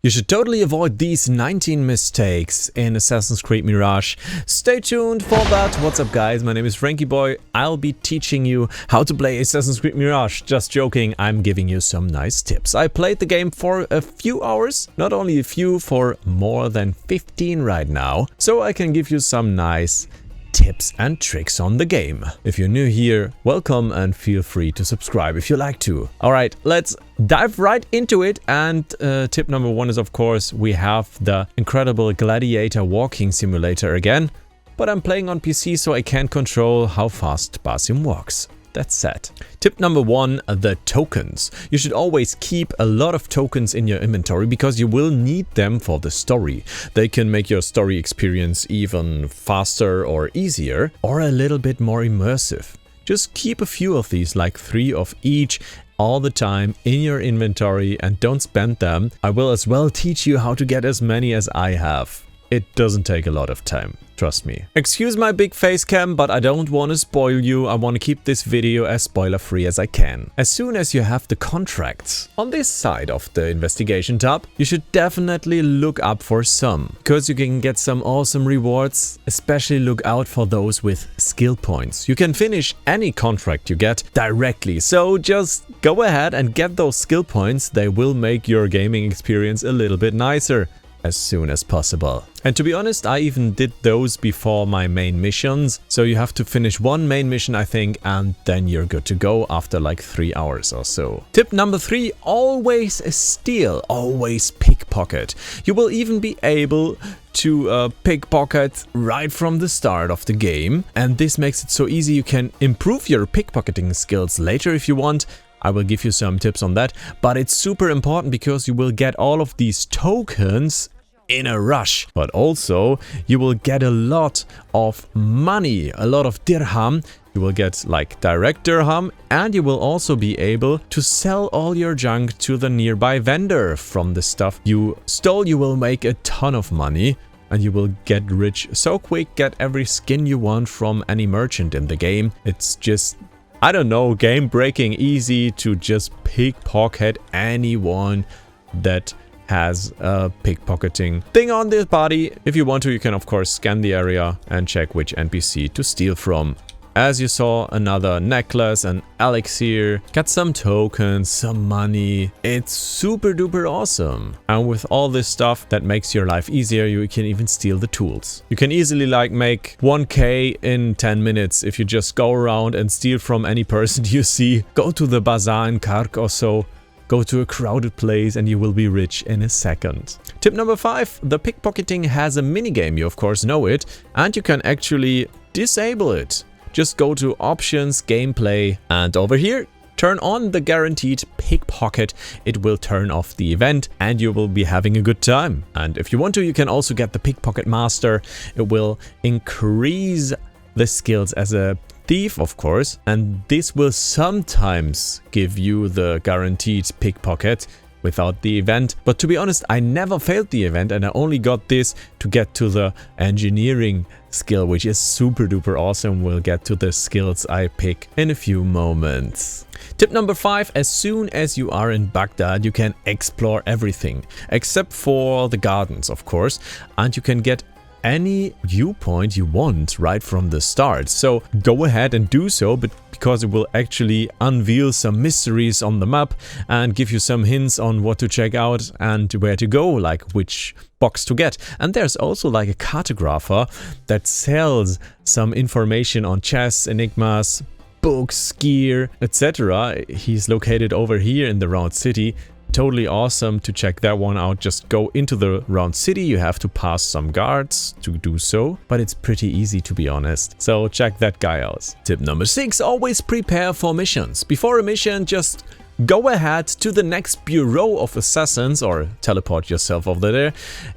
You should totally avoid these 19 mistakes in Assassin's Creed Mirage. Stay tuned for that. What's up guys, my name is Franky Boy. I'll be teaching you how to play Assassin's Creed Mirage. Just joking, I'm giving you some nice tips. I played the game for a few hours, not only a few, for more than 15 right now. So I can give you some nice tips and tricks on the game. If you're new here, welcome and feel free to subscribe if you like to. Alright, let's dive right into it. And tip number one is, of course, we have the incredible gladiator walking simulator again. But I'm playing on PC, so I can't control how fast Basim walks. That's sad. Tip number one, the tokens. You should always keep a lot of tokens in your inventory because you will need them for the story. They can make your story experience even faster or easier, or a little bit more immersive. Just keep a few of these, like 3 of each, all the time in your inventory and don't spend them. I will as well teach you how to get as many as I have. It doesn't take a lot of time. Trust me. Excuse my big face cam, but I don't want to spoil you. I want to keep this video as spoiler free as I can. As soon as you have the contracts on this side of the investigation tab, you should definitely look up for some, because you can get some awesome rewards. Especially look out for those with skill points. You can finish any contract you get directly, so just go ahead and get those skill points. They will make your gaming experience a little bit nicer as soon as possible. And to be honest, I even did those before my main missions. So you have to finish one main mission, I think, and then you're good to go after like 3 hours or so. Tip number 3, always steal, always pickpocket. You will even be able to pickpocket right from the start of the game. And this makes it so easy you can improve your pickpocketing skills later if you want. I will give you some tips on that, but it's super important because you will get all of these tokens in a rush. But also, you will get a lot of money, a lot of dirham. You will get like direct dirham, and you will also be able to sell all your junk to the nearby vendor. From the stuff you stole, you will make a ton of money. And you will get rich so quick, get every skin you want from any merchant in the game. It's just, I don't know, game breaking easy to just pickpocket anyone that has a pickpocketing thing on their body. If you want to, you can of course scan the area and check which NPC to steal from. As you saw, another necklace, an elixir, get some tokens, some money. It's super duper awesome. And with all this stuff that makes your life easier, you can even steal the tools. You can easily like make 1k in 10 minutes if you just go around and steal from any person you see. Go to the bazaar in Kark or so. Go to a crowded place and you will be rich in a second. Tip number 5, the pickpocketing has a minigame. You of course know it, and you can actually disable it. Just go to options, gameplay, and over here, turn on the guaranteed pickpocket. It will turn off the event and you will be having a good time. And if you want to, you can also get the pickpocket master. It will increase the skills as a thief, of course, and this will sometimes give you the guaranteed pickpocket without the event. But to be honest, I never failed the event and I only got this to get to the engineering skill, which is super duper awesome. We'll get to the skills I pick in a few moments. Tip number 5, as soon as you are in Baghdad, you can explore everything except for the gardens, of course, and you can get any viewpoint you want right from the start. So go ahead and do so, but because it will actually unveil some mysteries on the map and give you some hints on what to check out and where to go, like which box to get. And there's also like a cartographer that sells some information on chests, enigmas, books, gear, etc. He's located over here in the Round City. Totally awesome to check that one out. Just go into the Round City. You have to pass some guards to do so, but it's pretty easy to be honest. So check that guy out. Tip number 6, always prepare for missions. Before a mission, just go ahead to the next bureau of assassins or teleport yourself over there.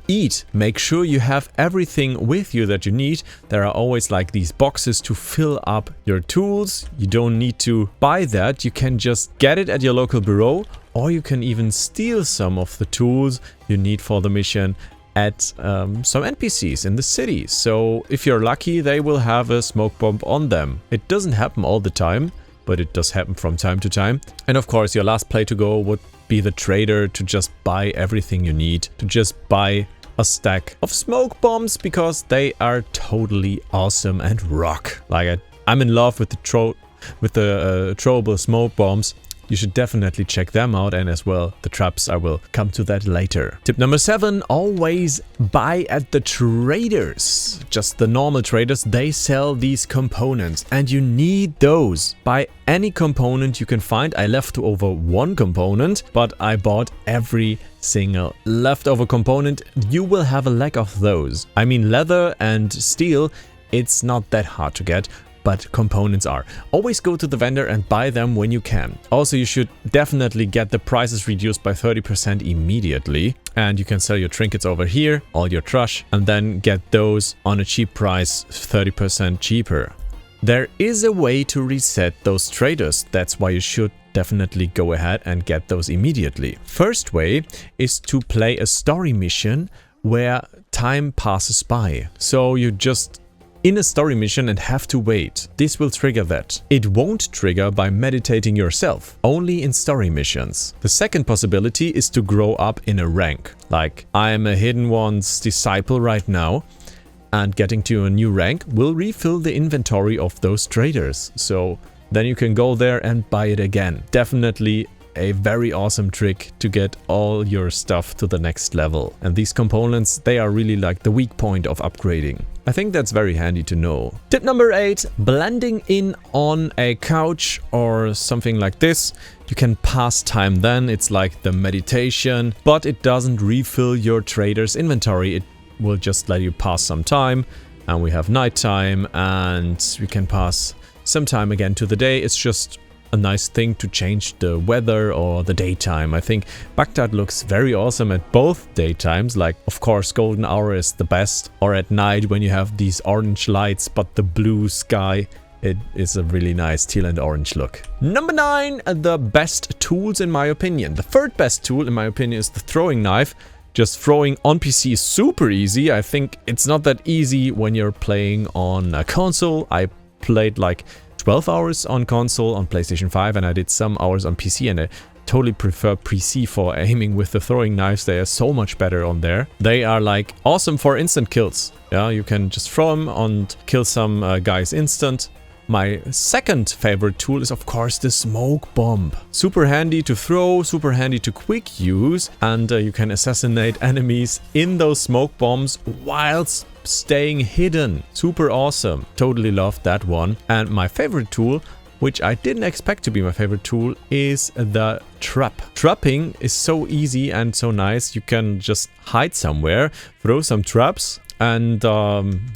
Eat. Make sure you have everything with you that you need. There are always like these boxes to fill up your tools. You don't need to buy that. You can just get it at your local bureau, or you can even steal some of the tools you need for the mission at some NPCs in the city. So if you're lucky, they will have a smoke bomb on them. It doesn't happen all the time, but it does happen from time to time. And of course, your last play to go would be the trader, to just buy everything you need, to just buy a stack of smoke bombs because they are totally awesome and rock. Like I'm in love with the throwable smoke bombs. You should definitely check them out, and as well the traps. I will come to that later. Tip number 7, always buy at the traders. Just the normal traders, they sell these components and you need those. Buy any component you can find. I left over one component, but I bought every single leftover component. You will have a lack of those. I mean, leather and steel, it's not that hard to get, but components are. Always go to the vendor and buy them when you can. Also, you should definitely get the prices reduced by 30% immediately. And you can sell your trinkets over here, all your trash, and then get those on a cheap price, 30% cheaper. There is a way to reset those traders. That's why you should definitely go ahead and get those immediately. First way is to play a story mission where time passes by. So you just in a story mission and have to wait. This will trigger that. It won't trigger by meditating yourself, only in story missions. The second possibility is to grow up in a rank. Like, I am a Hidden One's disciple right now, and getting to a new rank will refill the inventory of those traders. So then you can go there and buy it again. Definitely a very awesome trick to get all your stuff to the next level. And these components, they are really like the weak point of upgrading. I think that's very handy to know. Tip number 8, blending in on a couch or something like this. You can pass time then, it's like the meditation, but it doesn't refill your trader's inventory. It will just let you pass some time, and we have nighttime, and we can pass some time again to the day. It's just a nice thing to change the weather or the daytime. I think Baghdad looks very awesome at both daytimes, like of course golden hour is the best, or at night when you have these orange lights but the blue sky. It is a really nice teal and orange look. Number 9, the best tools in my opinion. The third best tool in my opinion is the throwing knife. Just throwing on PC is super easy. I think it's not that easy when you're playing on a console. I played like 12 hours on console on PlayStation 5, and I did some hours on PC, and I totally prefer PC for aiming with the throwing knives. They are so much better on there. They are like awesome for instant kills. Yeah, you can just throw them and kill some guys instant. My second favorite tool is of course the smoke bomb. Super handy to throw, super handy to quick use, and you can assassinate enemies in those smoke bombs whilst staying hidden. Super awesome. Totally love that one. And my favorite tool, which I didn't expect to be my favorite tool, is the trap. Trapping is so easy and so nice. You can just hide somewhere, throw some traps, and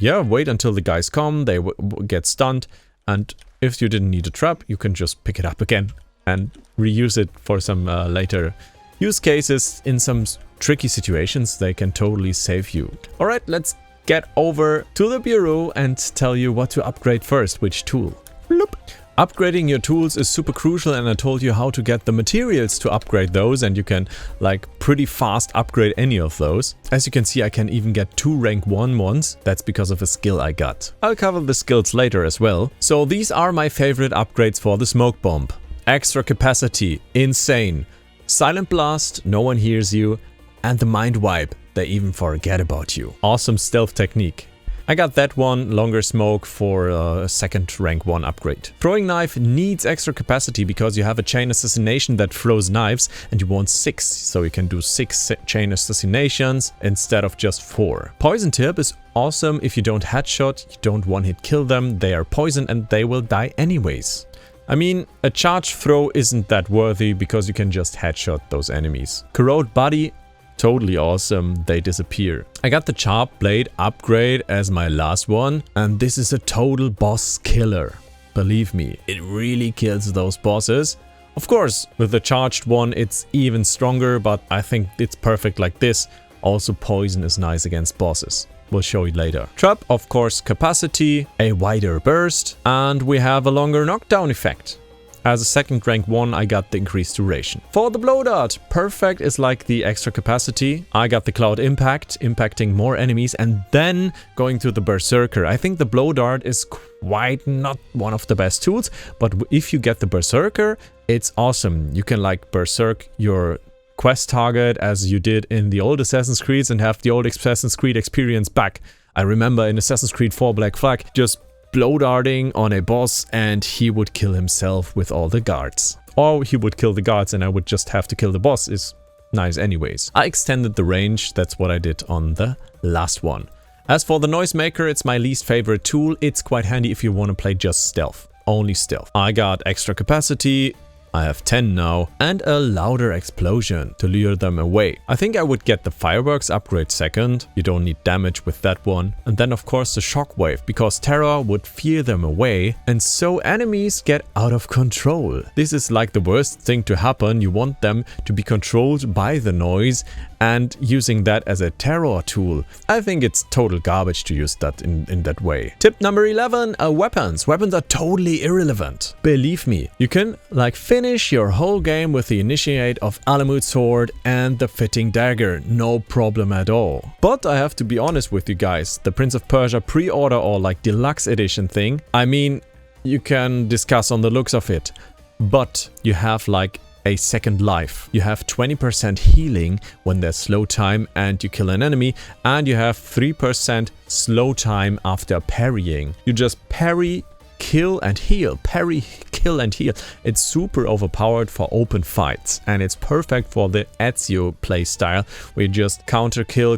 yeah, wait until the guys come, they get stunned. And if you didn't need a trap, you can just pick it up again and reuse it for some later use cases. In some tricky situations, they can totally save you. Alright, let's get over to the bureau and tell you what to upgrade first, which tool. Bloop. Upgrading your tools is super crucial, and I told you how to get the materials to upgrade those, and you can like pretty fast upgrade any of those. As you can see, I can even get 2 rank 1 ones. That's because of a skill I got. I'll cover the skills later as well. So these are my favorite upgrades for the smoke bomb. Extra capacity, insane. Silent blast, no one hears you, and the mind wipe, they even forget about you. Awesome stealth technique. I got that one, longer smoke, for a second rank 1 upgrade. Throwing knife needs extra capacity because you have a chain assassination that throws knives and you want 6, so you can do 6 chain assassinations instead of just 4. Poison tip is awesome if you don't headshot, you don't one-hit kill them, they are poisoned and they will die anyways. I mean, a charge throw isn't that worthy because you can just headshot those enemies. Corrode body, totally awesome, they disappear. I got the sharp blade upgrade as my last one, and this is a total boss killer. Believe me, it really kills those bosses. Of course, with the charged one it's even stronger, but I think it's perfect like this. Also, poison is nice against bosses. We'll show you later. Trap, of course, capacity, a wider burst, and we have a longer knockdown effect. As a second rank 1, I got the increased duration. For the blow dart, perfect is like the extra capacity. I got the cloud impact, impacting more enemies, and then going to the berserker. I think the blow dart is quite not one of the best tools, but if you get the berserker, it's awesome. You can like berserk your quest target as you did in the old Assassin's Creed and have the old Assassin's Creed experience back. I remember in Assassin's Creed 4 Black Flag, just blow darting on a boss and he would kill himself with all the guards. Or he would kill the guards and I would just have to kill the boss. Is nice anyways. I extended the range, that's what I did on the last one. As for the noisemaker, it's my least favorite tool. It's quite handy if you want to play just stealth. Only stealth. I got extra capacity. I have 10 now, and a louder explosion to lure them away. I think I would get the fireworks upgrade second, you don't need damage with that one. And then of course the shockwave, because terror would fear them away, and so enemies get out of control. This is like the worst thing to happen, you want them to be controlled by the noise, and using that as a terror tool. I think it's total garbage to use that in that way. Tip number 11, weapons. Weapons are totally irrelevant. Believe me, you can like finish your whole game with the initiate of Alamut sword and the fitting dagger, no problem at all. But I have to be honest with you guys, the Prince of Persia pre-order or like deluxe edition thing, I mean, you can discuss on the looks of it, but you have like a second life. You have 20% healing when there's slow time and you kill an enemy, and you have 3% slow time after parrying. You just parry, kill and heal, parry, kill and heal. It's super overpowered for open fights, and it's perfect for the Ezio playstyle where you just counter kill.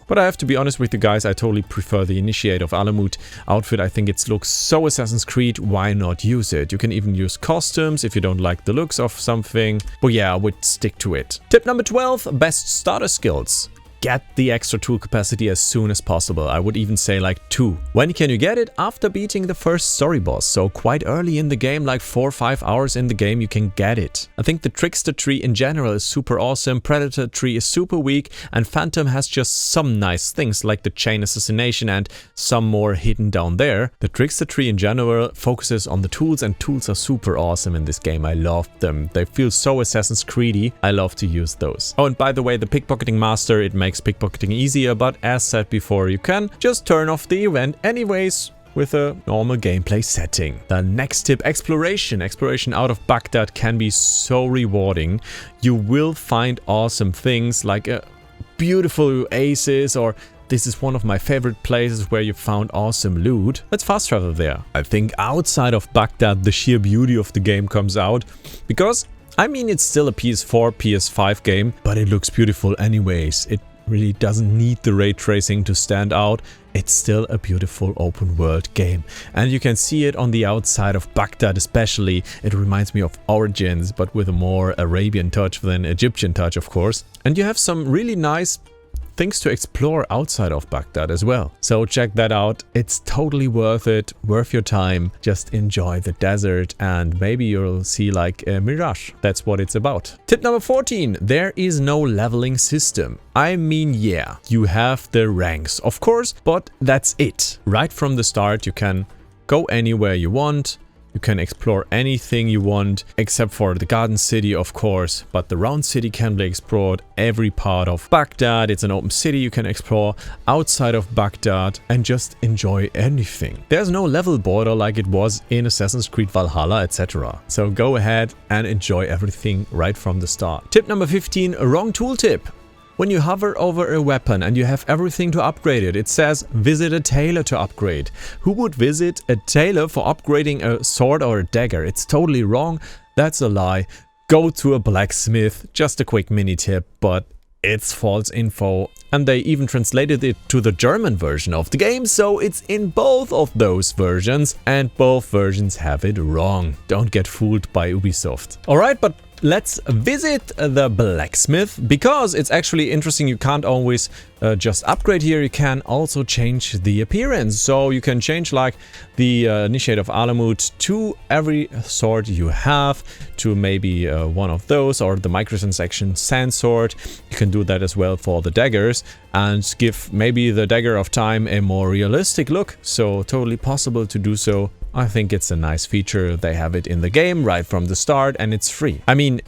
But I have to be honest with you guys, I totally prefer the Initiate of Alamut outfit. I think it looks so Assassin's Creed, why not use it? You can even use costumes if you don't like the looks of something. But yeah, I would stick to it. Tip number 12, best starter skills. Get the extra tool capacity as soon as possible. I would even say like 2. When can you get it? After beating the first story boss. So quite early in the game, like 4 or 5 hours in the game, you can get it. I think the Trickster tree in general is super awesome. Predator tree is super weak. And Phantom has just some nice things like the chain assassination and some more hidden down there. The Trickster tree in general focuses on the tools, and tools are super awesome in this game. I love them. They feel so Assassin's Creedy. I love to use those. Oh, and by the way, the Pickpocketing Master, it makes pickpocketing easier, but as said before, you can just turn off the event anyways with a normal gameplay setting. The next tip, exploration. Exploration out of Baghdad can be so rewarding. You will find awesome things like a beautiful oasis, or this is one of my favorite places where you found awesome loot. Let's fast travel there. I think outside of Baghdad the sheer beauty of the game comes out, because I mean, it's still a PS4, PS5 game, but it looks beautiful anyways. It really doesn't need the ray tracing to stand out. It's still a beautiful open world game. And you can see it on the outside of Baghdad especially. It reminds me of Origins, but with a more Arabian touch than Egyptian touch, of course. And you have some really nice things to explore outside of Baghdad as well. So check that out. It's totally worth it, worth your time. Just enjoy the desert and maybe you'll see like a Mirage. That's what it's about. Tip number 14. There is no leveling system. I mean, yeah, you have the ranks, of course, but that's it. Right from the start, you can go anywhere you want. You can explore anything you want, except for the Garden City, of course, but the Round City can be explored, every part of Baghdad. It's an open city you can explore outside of Baghdad and just enjoy anything. There's no level border like it was in Assassin's Creed Valhalla, etc. So go ahead and enjoy everything right from the start. Tip number 15, wrong tooltip. When you hover over a weapon and you have everything to upgrade it, it says visit a tailor to upgrade. Who would visit a tailor for upgrading a sword or a dagger? It's totally wrong. That's a lie. Go to a blacksmith. Just a quick mini tip, but it's false info. And they even translated it to the German version of the game, so it's in both of those versions, and both versions have it wrong. Don't get fooled by Ubisoft. Alright, but let's visit the blacksmith, because it's actually interesting. You can't always just upgrade here, you can also change the appearance. So you can change like the Initiate of Alamut to every sword you have, to maybe one of those, or the microtransaction sand sword. You can do that as well for the daggers and give maybe the Dagger of Time a more realistic look. So totally possible to do so. I think it's a nice feature. They have it in the game right from the start and it's free. I mean,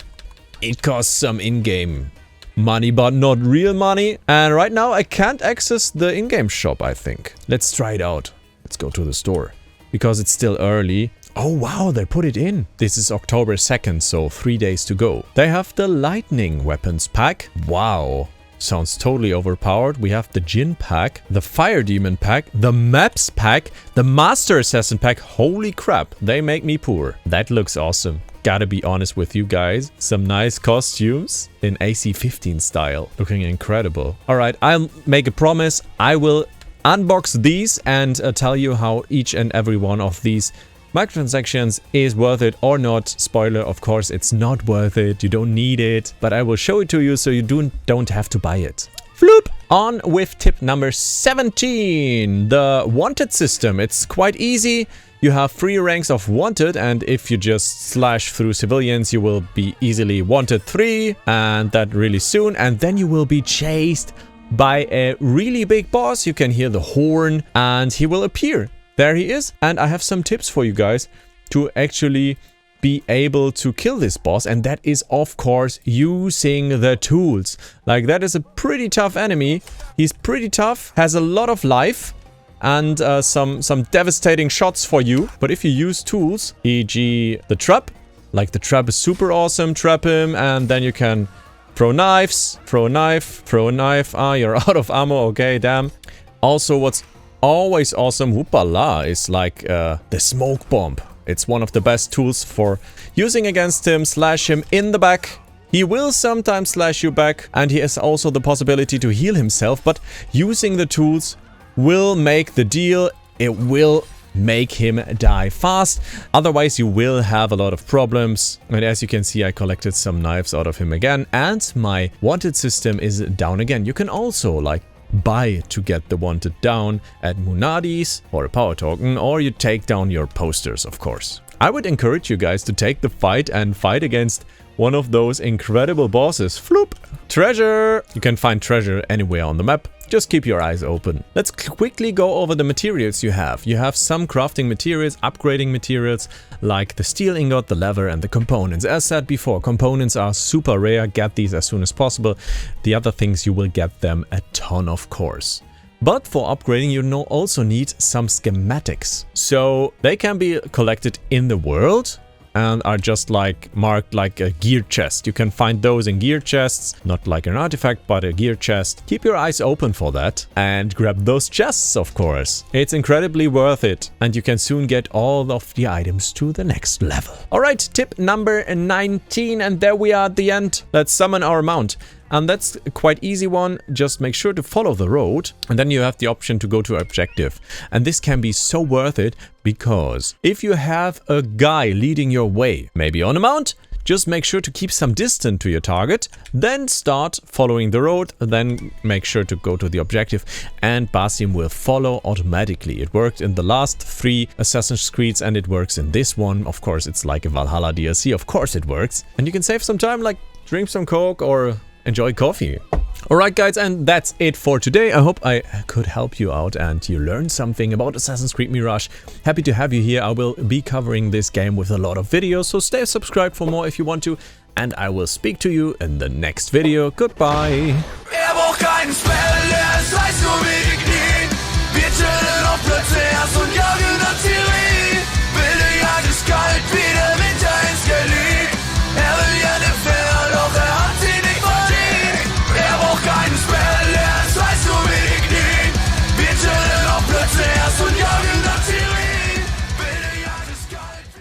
it costs some in-game money, but not real money. And right now I can't access the in-game shop, I think. Let's try it out. Let's go to the store because it's still early. Oh wow, they put it in. This is October 2nd, so 3 days to go. They have the lightning weapons pack. Wow. Sounds totally overpowered. We have the Jinn pack, the Fire Demon pack, the Maps pack, the Master Assassin pack. Holy crap, they make me poor. That looks awesome. Gotta be honest with you guys. Some nice costumes in AC-15 style. Looking incredible. Alright, I'll make a promise. I will unbox these and tell you how each and every one of these microtransactions is worth it or not. Spoiler, of course, it's not worth it. You don't need it. But I will show it to you so you don't have to buy it. Floop! On with tip number 17. The wanted system. It's quite easy. You have 3 ranks of wanted, and if you just slash through civilians, you will be easily wanted 3, and that really soon. And then you will be chased by a really big boss. You can hear the horn and he will appear. There he is, and I have some tips for you guys to actually be able to kill this boss, and that is of course using the tools. Like, that is a pretty tough enemy. He's pretty tough, has a lot of life, and some devastating shots for you. But if you use tools, e.g. the trap, like the trap is super awesome, trap him, and then you can throw knives, throw a knife, throw a knife. Ah, you're out of ammo, okay, damn. Also, what's always awesome, whoopala, is like the smoke bomb. It's one of the best tools for using against him. Slash him in the back. He will sometimes slash you back, and he has also the possibility to heal himself, but using the tools will make the deal. It will make him die fast. Otherwise, you will have a lot of problems. And as you can see, I collected some knives out of him again, and my wanted system is down again. You can also like buy to get the wanted down at Munadi's or a power token, or you take down your posters, of course. I would encourage you guys to take the fight and fight against one of those incredible bosses. Floop! Treasure! You can find treasure anywhere on the map. Just keep your eyes open. Let's quickly go over the materials you have. You have some crafting materials, upgrading materials, like the steel ingot, the leather, and the components. As said before, components are super rare. Get these as soon as possible. The other things, you will get them a ton, of course. But for upgrading, you also need some schematics. So they can be collected in the world and are just like marked like a gear chest. You can find those in gear chests, not like an artifact, but a gear chest. Keep your eyes open for that and grab those chests, of course. It's incredibly worth it, and you can soon get all of the items to the next level. Alright, tip number 19, and there we are at the end. Let's summon our mount. And that's a quite easy one. Just make sure to follow the road, and then you have the option to go to objective. And this can be so worth it, because if you have a guy leading your way, maybe on a mount, just make sure to keep some distance to your target, then start following the road, then make sure to go to the objective, and Basim will follow automatically. It worked in the last 3 Assassin's Creeds, and it works in this one. Of course, it's like a Valhalla DLC, of course it works. And you can save some time, like drink some Coke or enjoy coffee. Alright guys, and that's it for today. I hope I could help you out and you learned something about Assassin's Creed Mirage. Happy to have you here. I will be covering this game with a lot of videos, so stay subscribed for more if you want to. And I will speak to you in the next video. Goodbye.